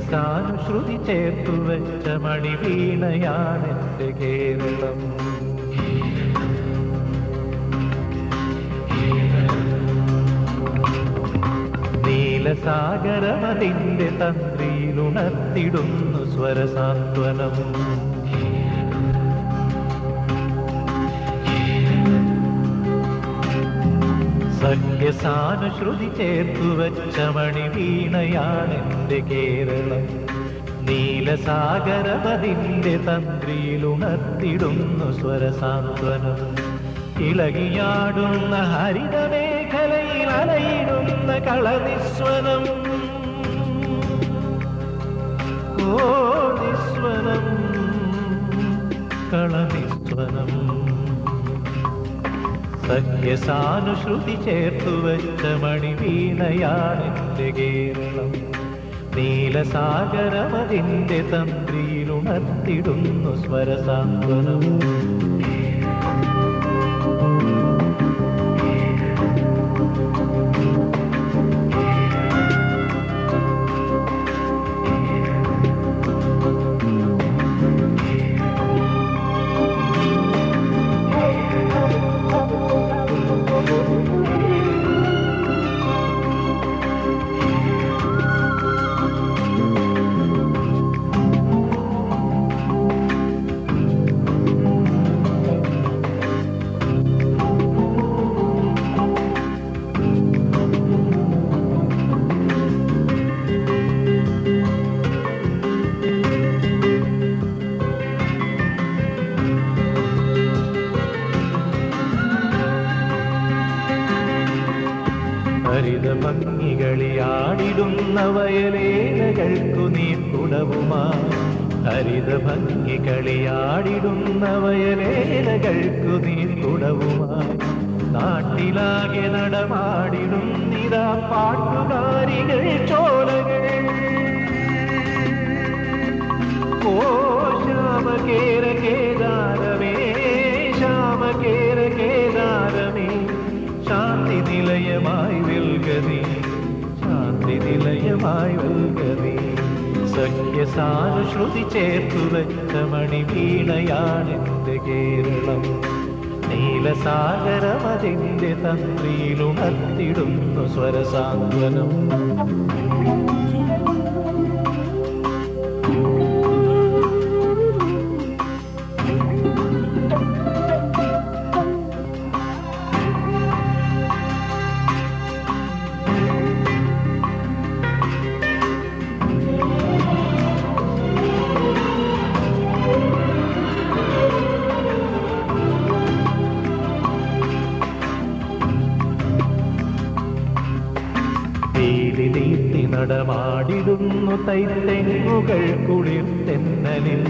സഖ്യസാനുശ്രുതി ചേർത്തു വെച്ച മണിവീണയാണെന്റെ കേരളം. നീലസാഗരമതിന്റെ തന്ത്രിയിലുണർത്തിടുന്നു സ്വരസാന്ത്വനം. സഖ്യസാനുശ്രുതി ചേർത്തു വെച്ച മണിവീണയാണെന്റെ കേരളം. നീലസാഗരമതിന്റെ തന്ത്രിയിലുണർത്തിടുന്നു സ്വരസാന്ത്വനം. ഇളകിയാടുന്ന ഹരിതമേഖലയിൽ അലയിടുന്ന കളനിസ്വനം. ഓ നിസ്വനം, കളനിസ്വനം. സഖ്യസാനുശ്രുതി ചേർത്തു വെച്ച മണിവീണയാണെന്റെ കേരളം. നീലസാഗരമതിന്റെ തന്ത്രിയിലുണർത്തിടുന്നു സ്വരസാന്ത്വനം. ഹരിതഭംഗികളിയാടിടുന്ന വയലേലകൾക്കു നീർക്കുടവുമായി. ഹരിതഭംഗികളിയാടിടുന്ന വയലേലകൾക്കു നീർക്കുടവുമായി. നാട്ടിലാകെ നടമാടിടുന്നിതാ പാട്ടുകാരികൾ ചോലകൾ. ഓ ശ്യാമകേര കേദാരമേ, ശ്യാമകേര കേദാരമേ, ശാന്തി നിലയമായി വെൽകനീ, ശാന്തി നിലയമായി വെൽകനീ. സഖ്യസാനുശ്രുതി ചേർത്തു വെച്ച മണിവീണയാണെന്റെ കേരളം. നീലസാഗരമതിന്റെ തന്ത്രിയിലുണർത്തിടുന്നു സ്വരസാന്ത്വനം. നീട്ടി നടമാടിടുന്നു തൈത്തെങ്ങുകൾ കുളിർത്തെന്നലിൽ.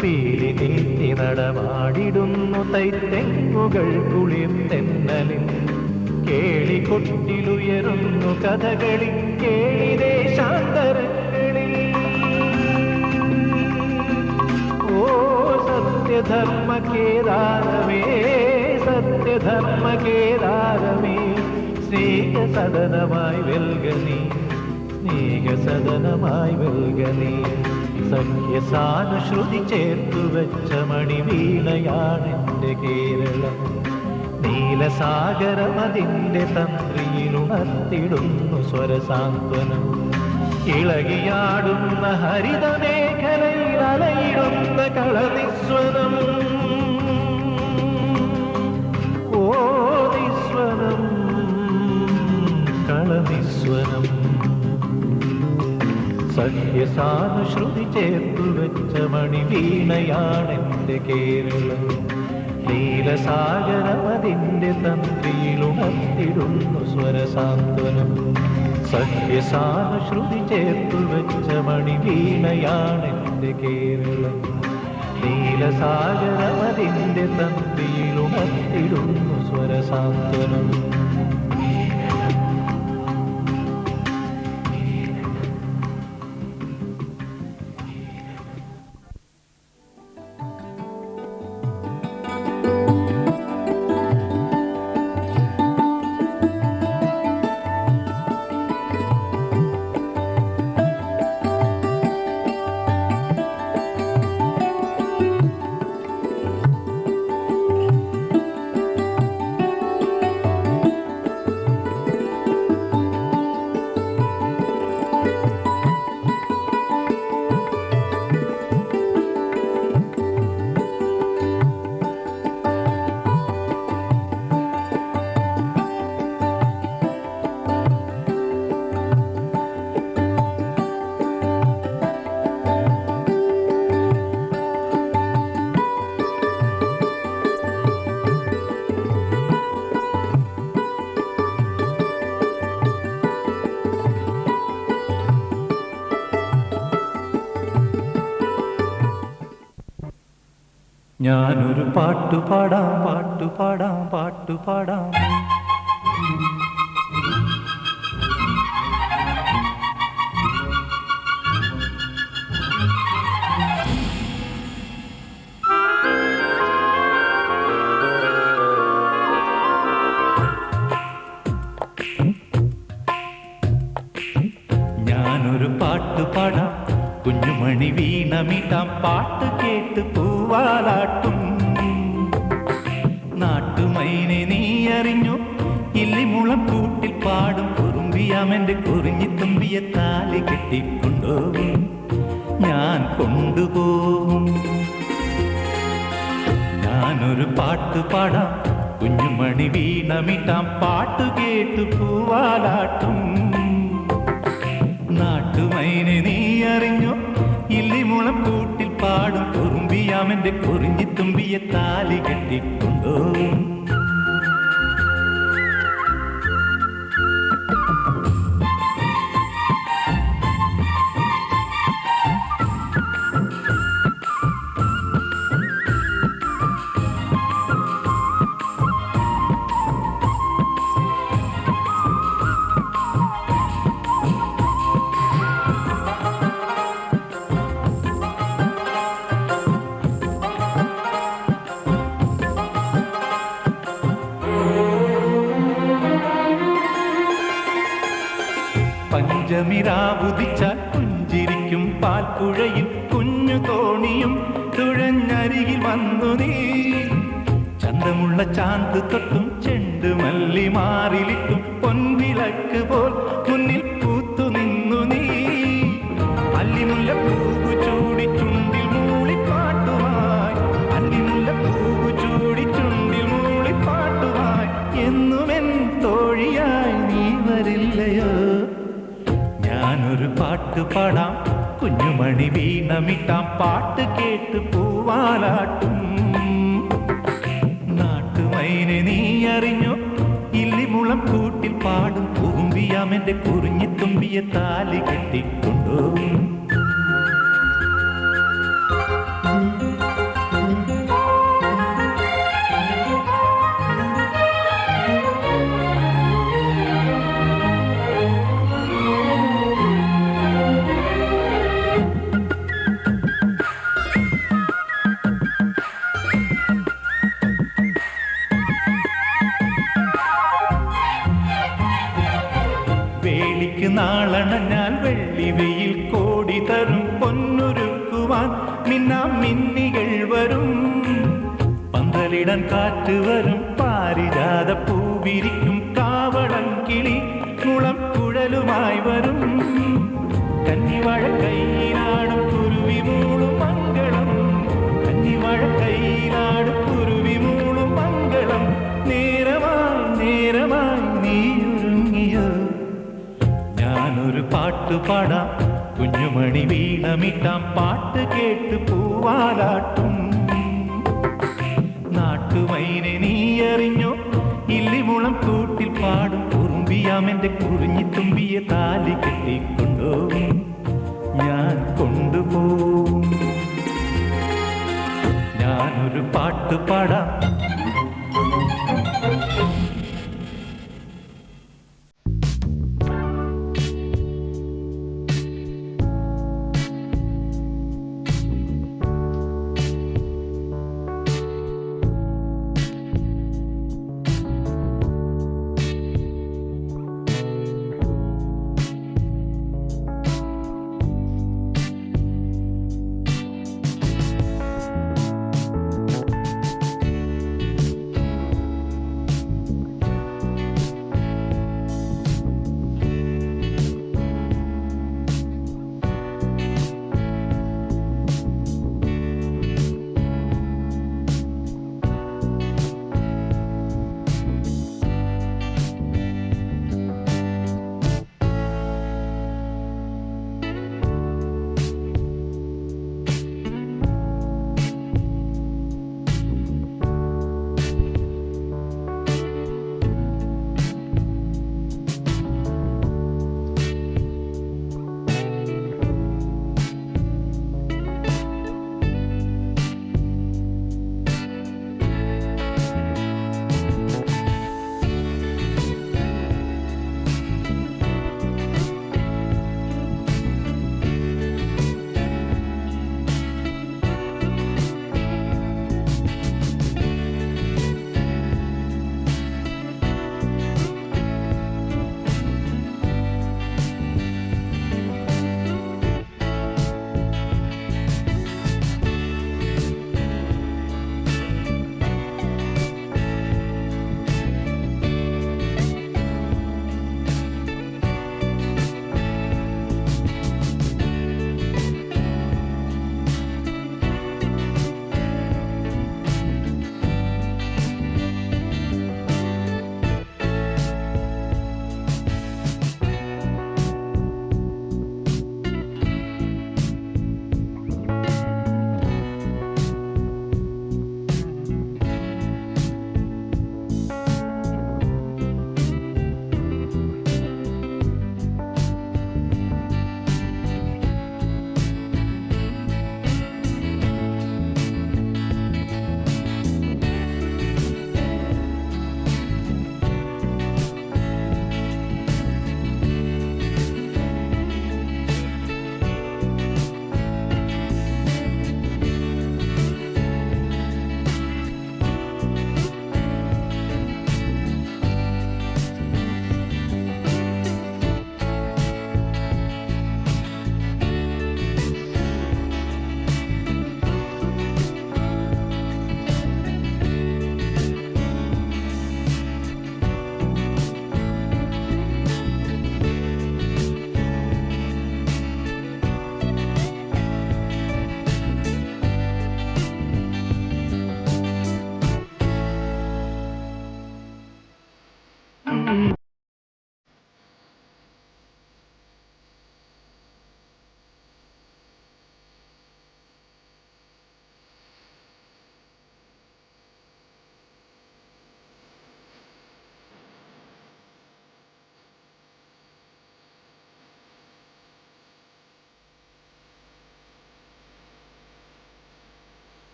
പീലി നീട്ടി നടമാടിടുന്നു തൈത്തെങ്ങുകൾ കുളിർത്തെന്നലിൽ. കേളികൊട്ടിലുയരുന്നു കഥകളി കേളിദേശാന്തരങ്ങളിൽ. ഓ സത്യധർമ്മ കേദാരമേ, സത്യധർമ്മ കേദാരമേ, സ്നേഹസദനമായി വെൽകനീ, സ്നേഹസദനമായി വെൽകനീ. സഖ്യസാനുശ്രുതി ചേർത്തു വെച്ച മണിവീണയാണെന്റെ കേരളം. നീലസാഗരമതിന്റെ തന്ത്രിയിലുണർത്തിടുന്നു സ്വരസാന്ത്വനം. ഇളകിയാടുന്ന ഹരിതമേഖലയിൽ അലയിടുന്ന കളനിസ്വനം. ഓ നിസ്വനം, കളനിസ്വനം. സഖ്യസാനുശ്രുതി ചേർത്തു വെച്ച മണിവീണയാണെന്റെ കേരളം. നീലസാഗരമതിന്റെ തന്ത്രിയിലുണർത്തിടുന്നു സ്വരസാന്ത്വനം. സഖ്യസാനുശ്രുതി ചേർത്തു വെച്ച മണിവീണയാണെന്റെ കേരളം. നീലസാഗരമതിന്റെ തന്ത്രിയിലുണർത്തിടുന്നു സ്വരസാന്ത്വനം. ഞാനൊരു പാട്ടുപാടാം പാട്ടുപാടാം പാട്ടുപാടാം. ഞാനൊരു പാട്ടുപാടാം, കുഞ്ഞുമണി വീണമിട്ടാം, പാട്ട് കേട്ട് പൂവാലാട്ടും. നാട്ടുമൈനെ നീ അറിഞ്ഞു, ഇല്ലിമുളം കൂട്ടിൽ പാടും കുറുമ്പിയാമെന്റെ കുറിഞ്ഞി തുമ്പിയെ താലി കെട്ടിക്കൊണ്ടുപോകും, ഞാൻ കൊണ്ടുപോകും. ഞാനൊരു പാട്ടുപാടാം, കുഞ്ഞുമണി വീണമിട്ടാം, പാട്ട് കേട്ട് പൂവാലാട്ടും. നാട്ടുമൈനെ നീ അറിഞ്ഞു, ഇല്ലിമുളം കൂട്ടിൽ പാടും കുറുമ്പിയാമെന്റെ കുറിഞ്ഞി തുമ്പിയെ താലി കെട്ടിക്കൊണ്ടോ. പഞ്ചമിരാവുദിച്ചാൽ പുഞ്ചിരിക്കും പാൽപ്പുഴയിൽ കുഞ്ഞു തോണിയും തുഴഞ്ഞരികിൽ വന്നു നീ. ചന്തമുള്ള ചാന്ത് തൊട്ടും ചെണ്ടുമല്ലി മാറിലിട്ടും പൊൻവിളക്ക് പോൽ മുന്നിൽ പൂത്തു നിന്നു നീ. അല്ലിമുല്ല പൂവു ചൂടി ചുണ്ടിൽ മൂളിപ്പാട്ടുമായി, അല്ലിമുല്ല പൂവു ചൂടി ചുണ്ടിൽ മൂളിപ്പാട്ടുമായി, എന്നുമെൻ തോഴിയായി നീ വരില്ലയോ. ഞാനൊരു പാട്ടുപാടാം, കുഞ്ഞുമണി വീണമിട്ടാം, പാട്ട് കേട്ട് പൂവാലാട്ടും. നാട്ടുമൈനെ നീ അറിഞ്ഞു, ഇല്ലിമുളം കൂട്ടിൽ പാടും കുറുമ്പിയാമെന്റെ കുറിഞ്ഞി തുമ്പിയെ താലി കെട്ടിക്കൊണ്ടു. വേലിക്ക് നാളണഞ്ഞാൽ വെള്ളി വെയിൽ കോടി തരും പൊന്നൊരുക്കുവാൻ മിന്നാം മിന്നികൾ വരും. പന്തലിടൻ കാറ്റ് വരും, പാരിജാത പൂവിരിക്കും, കാവളം കിളി മുളം കുഴലുമായി വരും. കന്നിവാഴ കൈയിലാടും കുരുവി മൂളും മംഗളം, കന്നിവാഴ കൈയിലാടും കുരുവി മൂളും മംഗളം. നേരമായി നേരമായി നീ ഒരുങ്ങിയോ. ഞാനൊരു പാട്ടുപാടാം, കുഞ്ഞുമണി വീണമിട്ടാം, പാട്ട് കേട്ട് പൂവാലാട്ടും. നാട്ടുമൈനെ നീ അറിഞ്ഞോ, ഇല്ലിമുളം കൂട്ടിൽ പാടും കുറുമ്പിയാമെന്റെ കുറിഞ്ഞി തുമ്പിയെ താലി കെട്ടിക്കൊണ്ടോ, ഞാൻ കൊണ്ടുപോകും. ഞാനൊരു പാട്ടുപാടാം.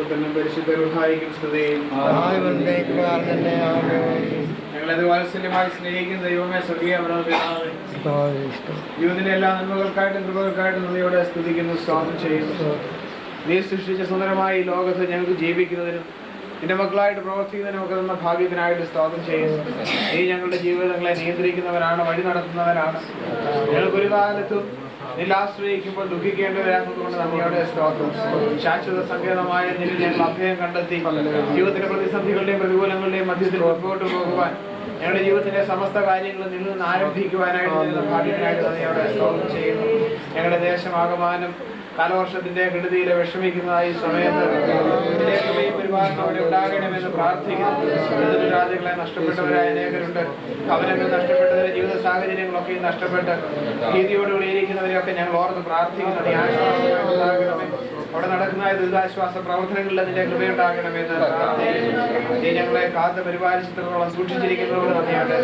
പുത്രനും പരിശുദ്ധ റൂഹായിക്കും സ്തുതി. ഞങ്ങളത് വാത്സല്യമായി സ്നേഹിക്കുന്ന ദൈവമേ, സ്വർഗീയ പിതാവേ, ജീവിതത്തിലെ എല്ലാ നന്മകൾക്കായിട്ടും കൃപകൾക്കായിട്ടും നന്ദിയോടെ സ്തുതിക്കുന്നു, സ്വാഗതം ചെയ്യുന്നു. നീ സൃഷ്ടിച്ച സുന്ദരമായ ഈ ലോകത്ത് ഞങ്ങൾക്ക് ജീവിക്കുന്നതിനും നിന്റെ മക്കളായിട്ട് പ്രവർത്തിക്കുന്നതിനും ഒക്കെ തന്ന ഭാഗ്യത്തിനായിട്ട് സ്തോത്രം ചെയ്യുന്നു. നീ ഞങ്ങളുടെ ജീവിതങ്ങളെ നിയന്ത്രിക്കുന്നവരാണ്, വഴി നടത്തുന്നവരാണ്. ഞങ്ങൾക്കൊരു കാലത്തും നിന്നെ ആശ്രയിക്കുമ്പോൾ ദുഃഖിക്കേണ്ടവരാകുന്നതുകൊണ്ട് നന്ദിയോടെ സ്തോത്രം. ശാശ്വത സങ്കേതമായ നിന്നിൽ ഞങ്ങൾ അഭയം കണ്ടെത്തി ജീവിതത്തിലെ പ്രതിസന്ധികളുടെയും പ്രതികൂലങ്ങളുടെയും മധ്യത്തിൽ മുമ്പോട്ട് പോകുവാൻ, ഞങ്ങളുടെ ജീവിതത്തിലെ സമസ്ത കാര്യങ്ങളും നിന്നിൽ നിന്ന് ആരംഭിക്കുവാനായിട്ട് ഭാഗ്യത്തിനായിട്ട് നന്ദിയോടെ സ്തോത്രം ചെയ്യുന്നു. ഞങ്ങളുടെ ദേശമാകമാനം കാലവർഷത്തിന്റെ കെടുതിയിലെ വിഷമിക്കുന്നതായി സമയത്ത് ഒരുപാട് അവിടെ ഉണ്ടാകണമെന്ന് പ്രാർത്ഥിക്കുന്നു. രാജ്യങ്ങളെ നഷ്ടപ്പെട്ടവരായ അനേകരുണ്ട്. ഭവനങ്ങൾ നഷ്ടപ്പെട്ടവരെ, ജീവിത സാഹചര്യങ്ങളൊക്കെ നഷ്ടപ്പെട്ട് ഭീതിയോടുകൂടി ഇരിക്കുന്നവരെയൊക്കെ ഞങ്ങൾ ഓർത്ത് പ്രാർത്ഥിക്കുന്നത് ആശ്വാസമാകണമേ. അവിടെ നടക്കുന്ന ദുരിതാശ്വാസ പ്രവർത്തനങ്ങളിൽ അതിന്റെ കൃപയുണ്ടാകണമെന്ന് പ്രാർത്ഥിക്കുന്നു. നീ ഞങ്ങളെ കാത്ത് പരിപാലിച്ചിടത്തോളം സൂക്ഷിച്ചിരിക്കുന്നതോട് നന്ദിയാട്ടെ.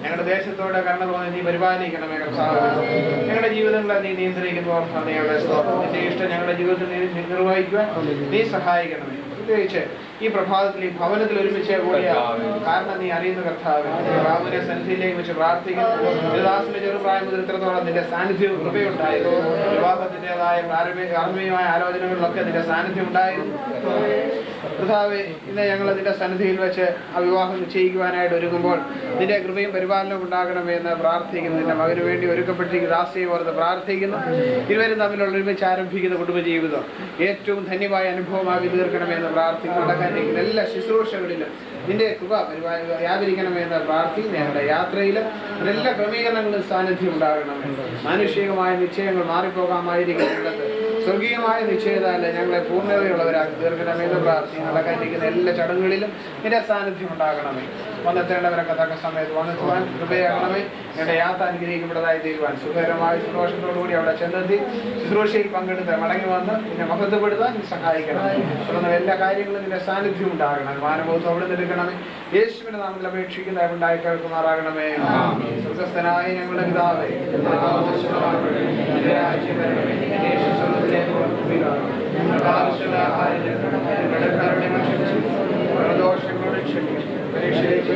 ഞങ്ങളുടെ ദേശത്തോടെ കരുണ തോന്നി നീ പരിപാലിക്കണമേ കർത്താവേ. ഞങ്ങളുടെ ജീവിതങ്ങളെ നീ നിയന്ത്രിക്കുന്നതോട് നന്ദിയാട്ടെ. നിന്റെ ഇഷ്ടം ഞങ്ങളുടെ ജീവിതത്തിൽ നിർവഹിക്കുവാൻ നീ സഹായിക്കണമേ. പ്രത്യേകിച്ച് ഈ പ്രഭാതത്തിൽ ഈ ഭവനത്തിൽ ഒരുമിച്ച് കൂടിയ കാരണം നീ അറിയുന്ന കർത്താവ്, റാമുവിനെ സന്നിധിയിലേക്ക് വെച്ച് പ്രാർത്ഥിക്കുന്നു. ദാസിന്റെ ചെറുപ്രായം മുതൽ ഇത്രത്തോളം നിന്റെ സാന്നിധ്യവും കൃപയുണ്ടായിരുന്നു. വിവാഹത്തിൻ്റെതായ ആത്മീയമായ ആലോചനകളിലൊക്കെ നിന്റെ സാന്നിധ്യം ഉണ്ടായിരുന്നു കർത്താവേ. ഇന്ന് ഞങ്ങൾ നിന്റെ സന്നിധിയിൽ വെച്ച് ആ വിവാഹം നിശ്ചയിക്കുവാനായിട്ട് ഒരുങ്ങുമ്പോൾ നിന്റെ കൃപയും പരിപാലനവും ഉണ്ടാകണമെന്ന് പ്രാർത്ഥിക്കുന്നു. നിന്റെ മകന് വേണ്ടി ഒരുക്കപ്പെട്ടിരിക്കുന്ന ദാസിയെ ഓർത്ത് പ്രാർത്ഥിക്കുന്നു. ഇരുവരും തമ്മിലുള്ള ഒരുമിച്ച് ആരംഭിക്കുന്ന കുടുംബജീവിതം ഏറ്റവും ധന്യമായ അനുഭവമാക്കി തീർക്കണമെന്ന് പ്രാർത്ഥിക്കുന്നു. നടക്കാനിരിക്കുന്ന എല്ലാ ശുശ്രൂഷകളിലും നിന്റെ കൃപ വ്യാപരിക്കണമെന്ന് പ്രാർത്ഥിക്കുന്നു. ഞങ്ങളുടെ യാത്രയിൽ എല്ലാ ക്രമീകരണങ്ങളും സാന്നിധ്യം ഉണ്ടാകണമെന്ന്, മാനുഷികമായ നിശ്ചയങ്ങൾ മാറിപ്പോകാമായിരിക്കുന്നുള്ളത് സ്വർഗീയമായ നിശ്ചയതല്ല ഞങ്ങളെ പൂർണ്ണതയുള്ളവരാക്കി തീർക്കണമെന്ന് പ്രാർത്ഥിക്കുന്നു. നടക്കാനിരിക്കുന്ന എല്ലാ ചടങ്ങുകളിലും നിന്റെ സാന്നിധ്യം ഉണ്ടാകണമേ. വന്നെത്തേണ്ടവരൊക്കെ തക്ക സമയത്ത് വന്നെത്തുവാൻ കൃപയാകണമേ. ഞങ്ങളുടെ യാത്ര അനുഗ്രഹിക്കപ്പെട്ടതായി തീരുവാൻ സുഖകരമായ സന്തോഷത്തോടുകൂടി അവിടെ ചെന്നെത്തി ശുശ്രൂഷയിൽ പങ്കെടുത്ത് മടങ്ങി വന്ന് നിന്നെ മഹത്വപ്പെടുത്താൻ സഹായിക്കണമേ. തുടർന്ന് എല്ലാ കാര്യങ്ങളും നിന്റെ സാന്നിധ്യം ഉണ്ടാകണം. മാനബോധം അവിടെ നിൽക്കണമേ. യേശുവിന്റെ നാമത്തിൽ അപേക്ഷിക്കുന്ന ഉണ്ടായി കേൾക്കുമാറാകണമേ. സ്വർഗസ്ഥനായ ഞങ്ങളുടെ പിതാവേ, ദോഷങ്ങളോട് ക്ഷമിക്കും. പരീക്ഷയിലേക്ക്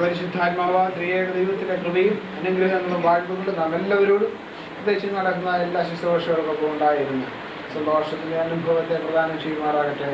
പരിശുദ്ധാത്മാവ ത്രിയേക ദൈവത്തിന്റെ കൃപയും അനുഗ്രഹങ്ങളും വാഴ്വുകളും നാം എല്ലാവരോടും പ്രത്യേകിച്ച് നടക്കുന്ന എല്ലാ ശുശ്രൂഷകൾക്കൊക്കെ ഉണ്ടായിരുന്നു. സന്തോഷത്തിന്റെ അനുഭവത്തെ പ്രദാനം ചെയ്യുമാറാകട്ടെ.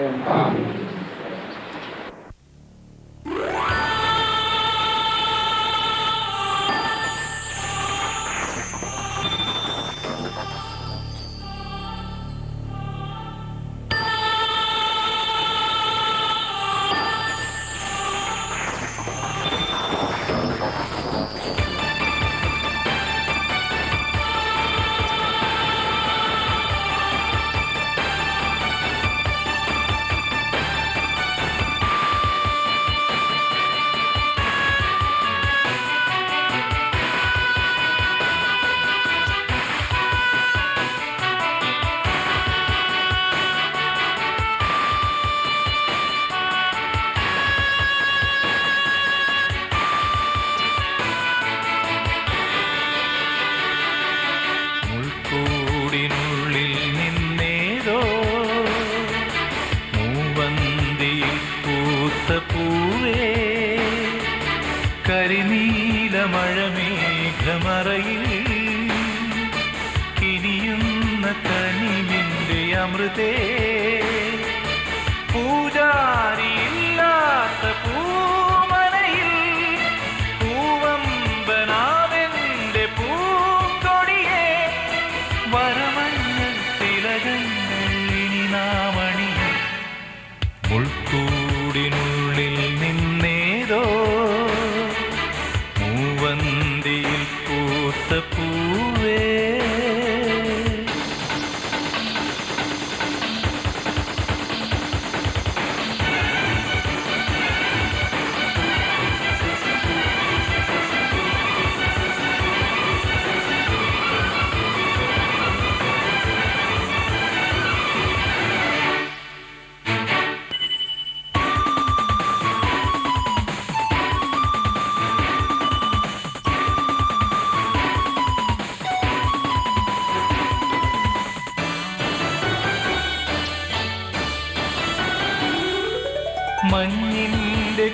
മഞ്ഞിൻ്റെ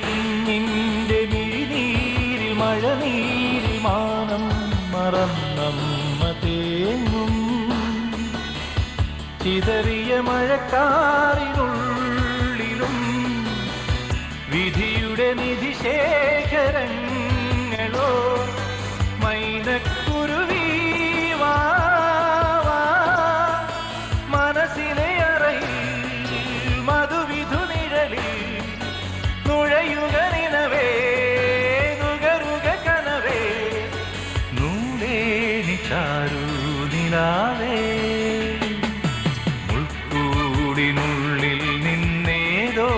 കുഞ്ഞിൻ്റെ മിഴിനീരിൽ മഴനീരിൽ മാനം മറന്നമ്മ തേങ്ങും ചിതറിയ മഴക്കാറിനുള്ളിലും വിധിയുടെ നിധിശേഖരങ്ങളോ മൈനക്കുരുവി വാ മനസ്സിലെ അറയിൽ മധുവിധു നിഴലിൽ നുഴയുക നിനവേ നുകരുക കനവേ നൂലേനി ചാരു നിലാവേ മുൾക്കൂടിനുള്ളിൽ നിന്നേതോ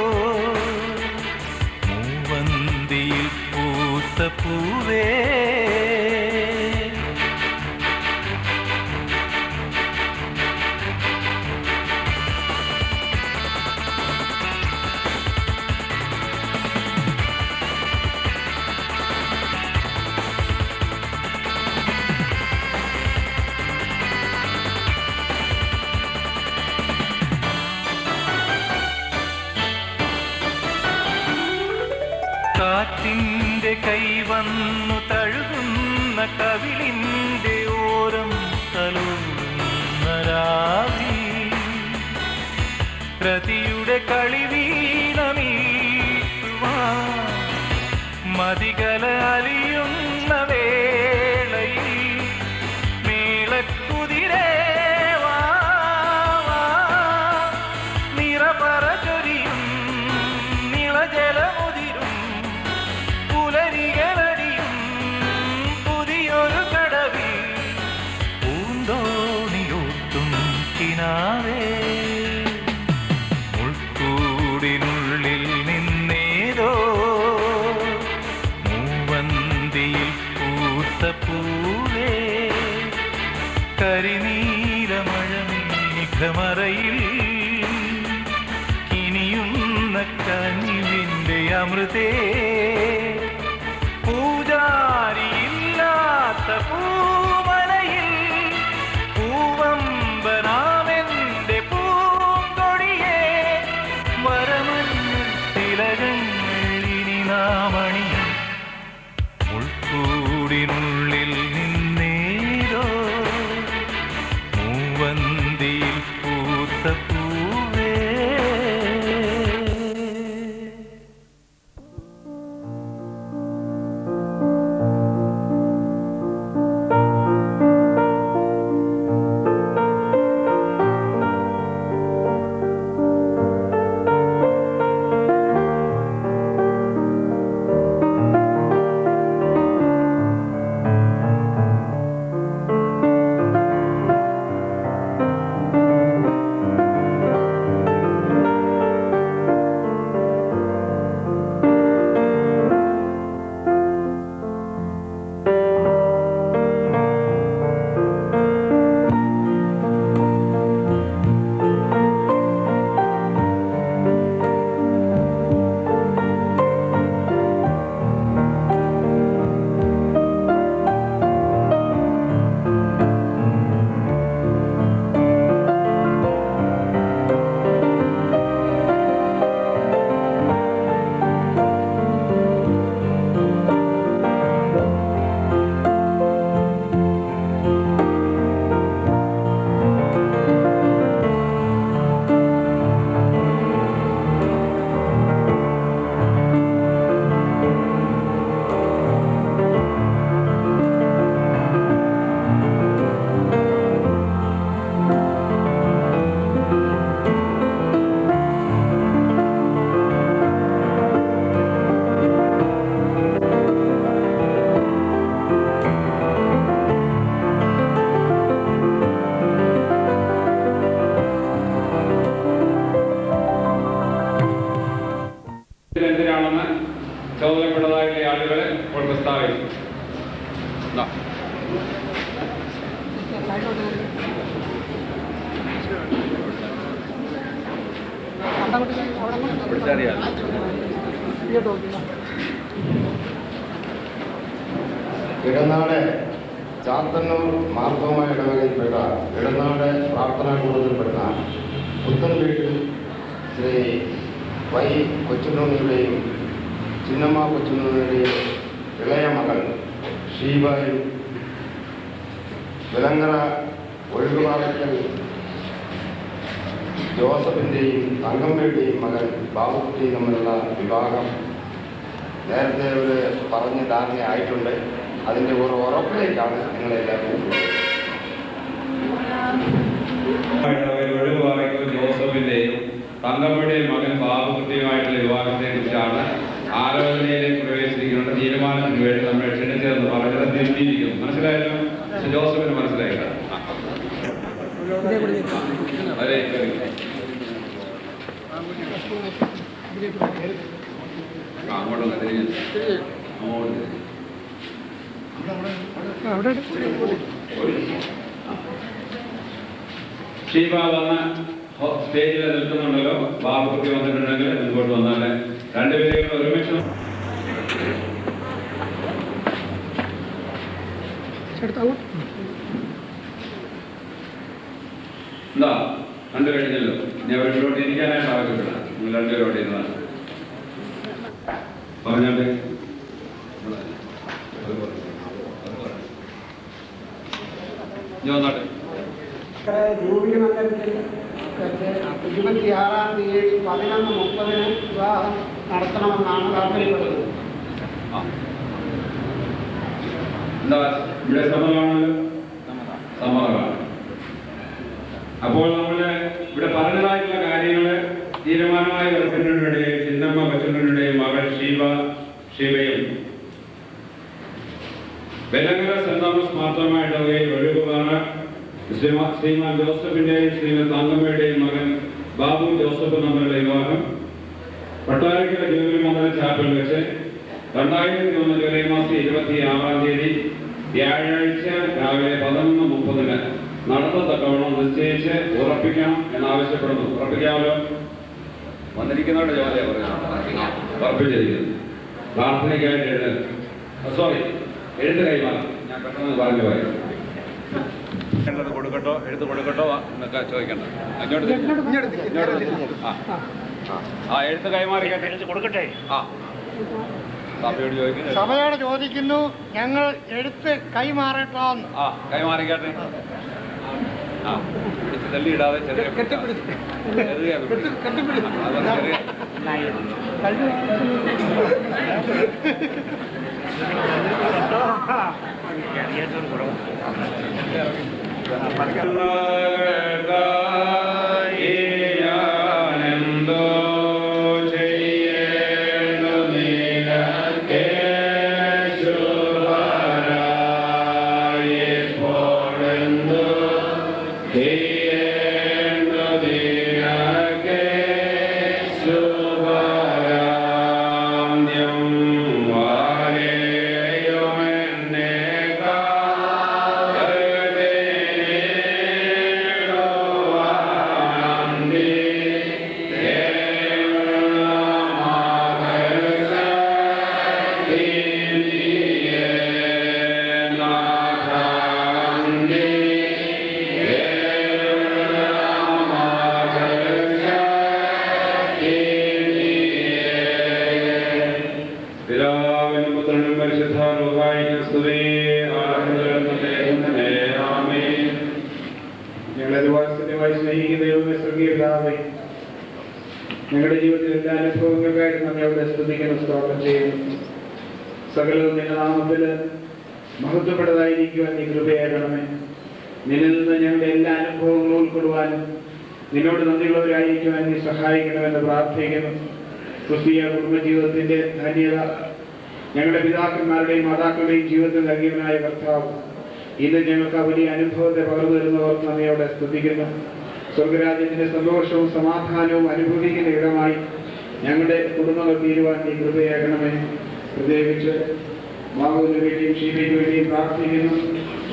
മൂവന്തിയിൽ പൂത്ത പൂവേ കാറ്റിൻ്റെ കൈവന്നു തഴുകുന്ന കവിളിൻ്റെ ഓരം തലോടുന്ന രാവി പ്രതിയുടെ കളിവീണമീട്ടുവാൻ മതികല അലിയുന്ന വേളയിൽ മേളക്കുതിരേ വാ നിറപറ ചൊരിയും നിളജലമുതിരും പുലരികളടിയും പുതിയൊരു കടവിൽ പൂന്തോണിയോട്ടും കിനാവേ ഉൾക്കൂടിനുള്ളിൽ നിന്നേതോ മൂവന്തിയിൽ പൂത്ത പൂവേ കരിനീലമഴമേഘമറയിൽ കിനിയുന്ന കനിവിൻ്റെ അമൃതേ പൂജാരിയില്ലാത്ത പൂമലയിൽ പൂവമ്പനാമെന്റെ പൂങ്കൊടിയെ വരമഞ്ഞ തിലകങ്ങൾ ഇനി നാമണിയും ഉൾക്കൂടിനുള്ളിൽ നിന്നേരോ മൂവന്തിയിൽ പൂത്ത പൂവേ. എന്തിനാണെന്ന് ചോദനപ്പെട്ടതായിട്ടുള്ള ആളുകളെ ഇപ്പോൾ പ്രസ്താവിക്കും. ഇടനാട് ചാത്തന്നൂർ മാർഗമായ ഇടവകയിൽപ്പെട്ട ഇടനാട് പ്രാർത്ഥനാ കൂടത്തിൽപ്പെട്ട പുത്തൻ വീട്ടിൽ ശ്രീ വൈ കൊച്ചുണ്ണിയുടെയും ചിന്നമ്മ കൊച്ചുണ്ണിയുടെയും ഇളയ മകൾ ഷീബയും വിലങ്ങര ഒഴുകുപാലക്കൽ ജോസഫിൻ്റെയും തങ്കമ്മയുടെയും മകൻ ബാബുക്കുട്ടി തമ്മിലുള്ള വിവാഹം നേരത്തെ ഒരു പറഞ്ഞ് ധാരണയായിട്ടുണ്ട്. അതിൻ്റെ ഒരു ഉറപ്പിലേക്കാണ് നിങ്ങളെല്ലാവരും ഒഴിവാക്കിയ ജോസഫിന്റെയും തങ്കമ്മയുടെയും മകൻ ബാബുക്കുട്ടിയുമായിട്ടുള്ള വിവാഹത്തെ കുറിച്ചാണ് ആലോചനയിലേക്ക് പ്രവേശിക്കുന്നത്. തീരുമാനത്തിന് വേണ്ടി നമ്മൾ ക്ഷണിച്ചതെന്ന് പറഞ്ഞത് തിരുത്തിയിരിക്കുന്നു. മനസ്സിലായല്ലോ? ജോസഫിന് മനസ്സിലായില്ല. അങ്ങോട്ടൊന്ന് തിരിഞ്ഞു ഷീബ വന്ന് സ്റ്റേജിൽ നിൽക്കുന്നുണ്ടല്ലോ. ബാബുക്കുട്ടി വന്നിട്ടുണ്ടെങ്കിൽ മുൻപോട്ട് വന്നാല് രണ്ടുപേരും ഒരുമിച്ച് എന്താ കണ്ടു കഴിഞ്ഞല്ലോ. ഞാൻ അവരോട് ഇരിക്കാനായിട്ട് ആവശ്യപ്പെടാം. നിങ്ങൾ രണ്ടുപേരോട് ഇരുന്നാണ് പറഞ്ഞോട്ടെ. ജൂബിലി മന്ദിരത്തിൽ 26-ാം തീയതി 11:30 വിവാഹം നടത്തണമെന്നാണ് താല്പര്യപ്പെടുന്നത്. എന്താ ഇവിടെ സമ്മതമാണല്ലോ? സമ്മതമാണ്. അപ്പോൾ നമ്മള് ഇവിടെ പറഞ്ഞതായിട്ടുള്ള കാര്യങ്ങള് തീരുമാനമായി കൊച്ചുണ്ണിയുടെയും ചിന്നമ്മ കൊച്ചുണ്ണിയുടെയും മകൾ ഷീബയും വെലങ്ങര സെന്റ് തോമസ് മാർത്തോമാ ഇടവകയിൽ ഒഴുകുപാറ ശ്രീമാൻ ജോസഫിന്റെയും ശ്രീമതി തങ്കമ്മയുടെയും മകൻ ബാബു ജോസഫ് തമ്മിലുള്ള വിവാഹം പട്ടാരക്കര ജൂബിലി മന്ദിരം ചാപ്പൽ വെച്ച് 2001 ജൂലൈ മാസം 26-ാം തീയതി വ്യാഴാഴ്ച രാവിലെ 11:30 നടത്തത്തക്കവണ്ണം നിശ്ചയിച്ച് ഉറപ്പിക്കണം എന്നാവശ്യപ്പെടുന്നു. ഉറപ്പിക്കാമല്ലോ? വന്നിരിക്കുന്നവരുടെ ജോലിയെ പറയുന്നത് ഉറപ്പിച്ചിരിക്കുന്നു. പ്രാർത്ഥനയ്ക്കായിട്ട് എഴുത്ത് കൈമാറാം. ഞാൻ പെട്ടെന്ന് പറഞ്ഞു പോയി. കൊടുക്കട്ടോ എഴുത്ത് കൊടുക്കട്ടോ എന്നൊക്കെ ചോദിക്കണ്ട. അങ്ങോട്ട് എഴുത്ത് കൈമാറിക്കട്ടെ. കൊടുക്കട്ടെ. സഭയോട് ചോദിക്കുന്നു, ഞങ്ങൾ എഴുത്ത് കൈമാറട്ടോ. കൈമാറിക്കട്ടെ. പിടിച്ച് തള്ളിയിടാതെ ചെറിയ ഞങ്ങളുടെ ജീവിതത്തിൽ എല്ലാ അനുഭവങ്ങൾക്കായിട്ട് നമ്മളുടെ സ്തുതിക്കുന്ന സ്തോത്രം ചെയ്യുന്നു. സകലവും നിന്റെ നാമത്തിൽ മഹത്വപ്പെട്ടതായിരിക്കുവാൻ നീ കൃപയാകണമേ. നിന്നിൽ നിന്ന് ഞങ്ങളുടെ എല്ലാ അനുഭവങ്ങളും ഉൾക്കൊള്ളുവാനും നിന്നോട് നന്ദിയുള്ളവരായിരിക്കുവാൻ നീ സഹായിക്കണമെന്ന് പ്രാർത്ഥിക്കുന്നു. ക്രിസ്തീയ കുടുംബജീവിതത്തിന്റെ ധന്യത ഞങ്ങളുടെ പിതാക്കന്മാരുടെയും മാതാക്കളുടെയും ജീവിതത്തിൽ നൽകിയവനായ കർത്താവ് ഇന്ന് ഞങ്ങൾക്ക് ആ വലിയ അനുഭവത്തെ പകർന്നു തരുന്നവർക്ക് നന്ദിയോടെ സ്തുതിക്കുന്നു. സ്വർഗരാജ്യത്തിന്റെ സന്തോഷവും സമാധാനവും അനുഭവിക്കുന്ന ഇടമായി ഞങ്ങളുടെ കുടുംബങ്ങൾ തീരുവാൻ നീ കൃപയാകണമേ. പ്രത്യേകിച്ച് ബാബുവിന് വേണ്ടിയും ഷീബയ്ക്ക് വേണ്ടിയും പ്രാർത്ഥിക്കുന്നു.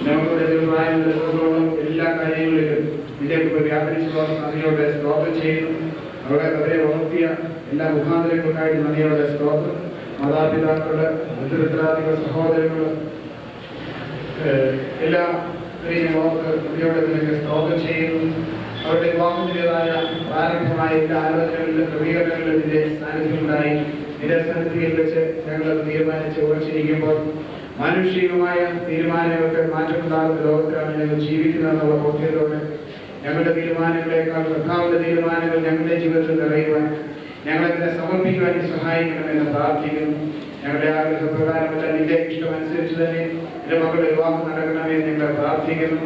ഞങ്ങളുടെ ചെറുപ്രായങ്ങളോളം എല്ലാ കാര്യങ്ങളിലും നിന്റെ കൃപ വ്യാപരിച്ചു നന്ദിയോടെ സ്തോത്രം ചെയ്യുന്നു. അവരെ വളർത്തിയ എല്ലാ മുഖാന്തരങ്ങൾക്കായിട്ട് നന്ദിയോടെ സ്തോത്രം. മാതാപിതാക്കളുടെ ഉത്തരവാദികൾ സഹോദരങ്ങൾ എല്ലാ നന്ദിയോടെ നിനക്ക് സ്തോത്രം ചെയ്യുന്നു. അവരുടെ വിവാഹത്തിൻ്റെതായ പ്രാരംഭമായ എല്ലാ ആലോചനകളിലും ക്രമീകരണങ്ങളിലും ഇതിന്റെ സാന്നിധ്യമുണ്ടായി. നിരസന്നിധിയിൽ വെച്ച് ഞങ്ങൾ തീരുമാനിച്ച് ഉറച്ചിരിക്കുമ്പോൾ മാനുഷികമായ തീരുമാനങ്ങൾക്ക് മാറ്റമുണ്ടാകുന്ന ലോകത്തിലാണ് ഞങ്ങൾ ജീവിക്കുന്നതെന്നുള്ള ബോധ്യത്തോടെ ഞങ്ങളുടെ തീരുമാനങ്ങളെക്കാൾ കർത്താവിന്റെ തീരുമാനങ്ങൾ ഞങ്ങളുടെ ജീവിതത്തിൽ നിറയുവാൻ ഞങ്ങളെ സമർപ്പിക്കുവാൻ സഹായിക്കണമെന്ന് പ്രാർത്ഥിക്കുന്നു. ഞങ്ങളുടെ ആഗ്രഹപ്രകാരമല്ല, നിന്റെ ഇഷ്ടമനുസരിച്ച് തന്നെ എന്റെ മകളുടെ വിവാഹം നടക്കണമെന്ന് ഞങ്ങൾ പ്രാർത്ഥിക്കുന്നു.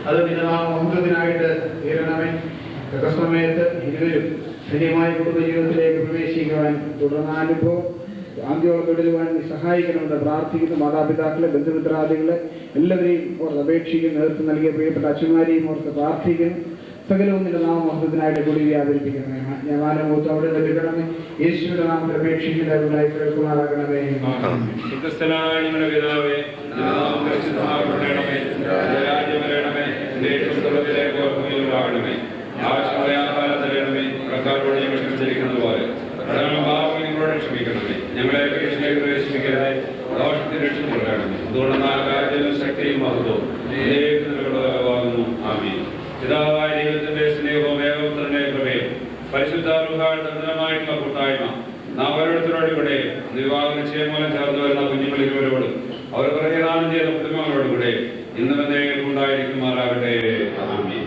അത് നിന്റെ നാമത്തിനായിട്ട് തീരണമേ. സമയത്ത് ഇരുവരും ധന്യമായ കുടുംബജീവിതത്തിലേക്ക് പ്രവേശിക്കുവാൻ തുടർന്ന അനുഭവം ആദ്യോളം തുടരുവാൻ സഹായിക്കണമെന്ന് പ്രാർത്ഥിക്കുന്നു. മാതാപിതാക്കളെ, ബന്ധുമിത്രാദികളെ എല്ലാവരെയും ഓർത്ത് അപേക്ഷിക്കുന്നു. നേതൃത്വം നൽകിയ പ്രിയപ്പെട്ട അച്ഛന്മാരെയും ഓർത്ത് പ്രാർത്ഥിക്കുന്നു. സകലവും നിന്റെ നാമമഹത്വത്തിനായിട്ട് കൂടി വ്യാപരിപ്പിക്കണമേ. ജ്ഞാനമൂത്ത് അവിടെ ലഭിക്കണമേ. യേശുവിന്റെ നാമത്തിൽ അപേക്ഷിക്കുന്നവരായി കേൾക്കുമാറാകണമേ. ക്ഷമിക്കണമേ. ഞങ്ങളെ പരീക്ഷയിൽ പ്രവേശിപ്പിക്കരുതേ, ദോഷത്തിൽ രക്ഷിച്ചുകൊള്ളണമേ. അതുകൊണ്ട് രാജ്യവും ശക്തിയും മഹത്വവും നിലവാകുന്നു. ആമീൻ. പിതാവായ ദൈവത്തിന്റെ സ്നേഹവും ഏകപുത്രന്റെ കൃപയും പരിശുദ്ധാത്മാവായിട്ടുള്ള കൂട്ടായ്മ നാം ഓരോരുത്തരോടും കൂടെ വിവാഹ നിശ്ചയം മൂലം ചേർന്ന് വരുന്ന കുഞ്ഞുങ്ങൾ ഇരുവരോടും അവർ പ്രകടനം ചെയ്ത കുടുംബങ്ങളോടും കൂടെ ഇന്നും എന്തെങ്കിലും ഉണ്ടായിരിക്കുമാറാകട്ടെ. ആമീൻ.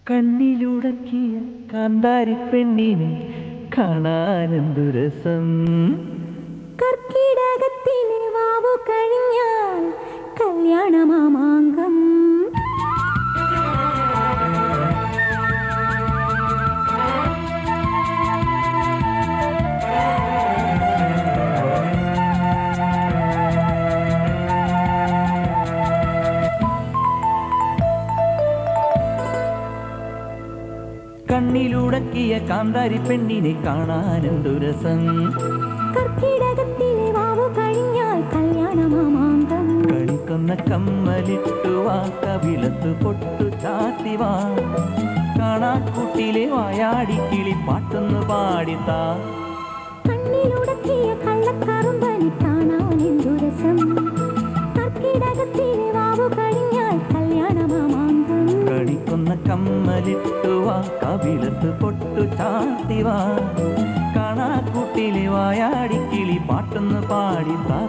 കണ്ണിലുടക്കിയ കാന്താരി പെണ്ണിനെ കാണാനെന്തു രസം. കർക്കിടകത്തിലെ വാവു കഴിഞ്ഞാൽ കല്യാണമാമാങ്കം. കണ്ണിലുടക്കിയ കാന്താരി പെണ്ണിനെ കാണാനെന്തു രസം. കർക്കിടകത്തിലെ വാവു കഴിഞ്ഞാൽ കല്യാണമാമാങ്കം. കണിക്കൊന്ന കമ്മലിട്ടു വാ, കവിളത്ത് പൊട്ടു ചാത്തി വാ, കാണാക്കൂട്ടിലെ വായാടി കിളി പാട്ടൊന്നു പാടിത്താ. കണ്ണിലുടക്കിയ കള്ളക്കറുമ്പനെ കാണാനെന്തു രസം. കർക്കിടകത്തിലെ വാവു കഴിഞ്ഞാൽ കല്യാണമാമാങ്കം. കണിക്കൊന്ന കമ്മലിട്ടു വാ, കവിളത്ത് പൊട്ടു ചാത്തി വാ, കാണാക്കൂട്ടിലെ വായാടി കിളി പാട്ടൊന്നു പാടിത്താ.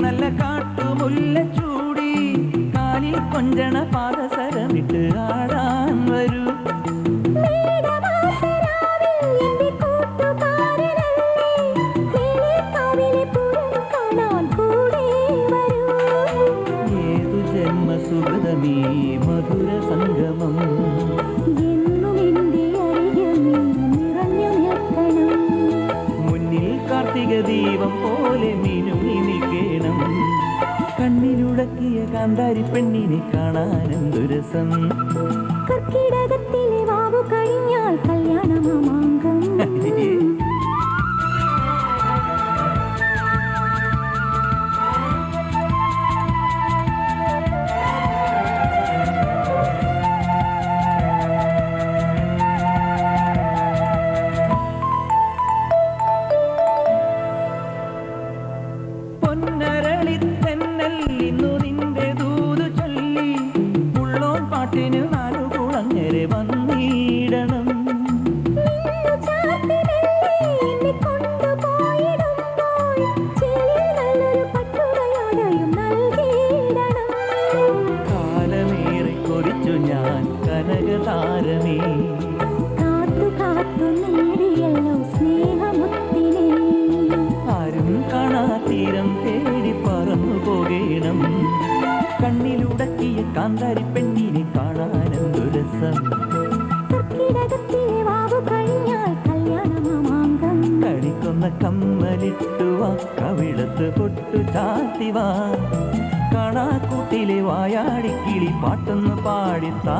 നല്ല കാട്ടുമുല്ല ചൂടി കാലിൽ കൊഞ്ചണ പാദസരമിട്ട് ആടാൻ വരൂ. ഏതു ജന്മസുഹൃതമീ മധുര സംഗമം. മുന്നിൽ കാർത്തിക ദീപം പോലെ മിനുങ്ങി നിൽക്കണം. കണ്ണിലുടക്കിയ കാന്താരി പെണ്ണിനെ കാണാനെന്തു രസം. കർക്കിടകത്തിലെ വാവു കഴിഞ്ഞാൽ കല്യാണമാമാങ്കം. പൊന്നരളിത്തെന്നൽ ഇന്നു നിന്റെ ദൂതു ചൊല്ലി, ഉള്ളോൻ പാട്ടിന് നാലു കുളങ്ങരെ വന്നിടണം. കാലമേറെ കൊതിച്ചു ഞാൻ കനകതാരമേ, കാത്തു കാത്തു നേടിയല്ലോ സ്നേഹമുത്തിനെ. ആരും കാണാ തീരം തേടി പറന്നു പോകേണം. കണ്ണിലുടക്കിയ കാന്താരി പെണ്ണിനെ കാണാനെന്തു രസം. കർക്കിടകത്തിലെ വാവു കഴിഞ്ഞാൽ കല്യാണമാമാങ്കം. കണിക്കൊന്ന കമ്മലിട്ടു വാ, കവിളത്ത് പൊട്ടു ചാത്തി വാ, കാണാക്കൂട്ടിലെ വായാടി കിളി പാട്ടൊന്നു പാടിത്താ.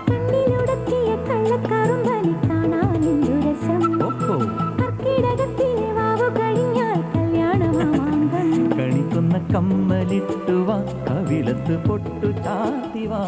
കണ്ണിലുടക്കിയ കള്ളക്കറുമ്പനെ കാണാനെന്തു രസം. ഓഹോ, കർക്കിടകത്തിലെ വാവു കഴിഞ്ഞാൽ കല്യാണമാമാങ്കം. കണിക്കൊന്ന കമ്മലിട്ടു വാ, കവിളത്ത് പൊട്ടു ചാത്തി വാ.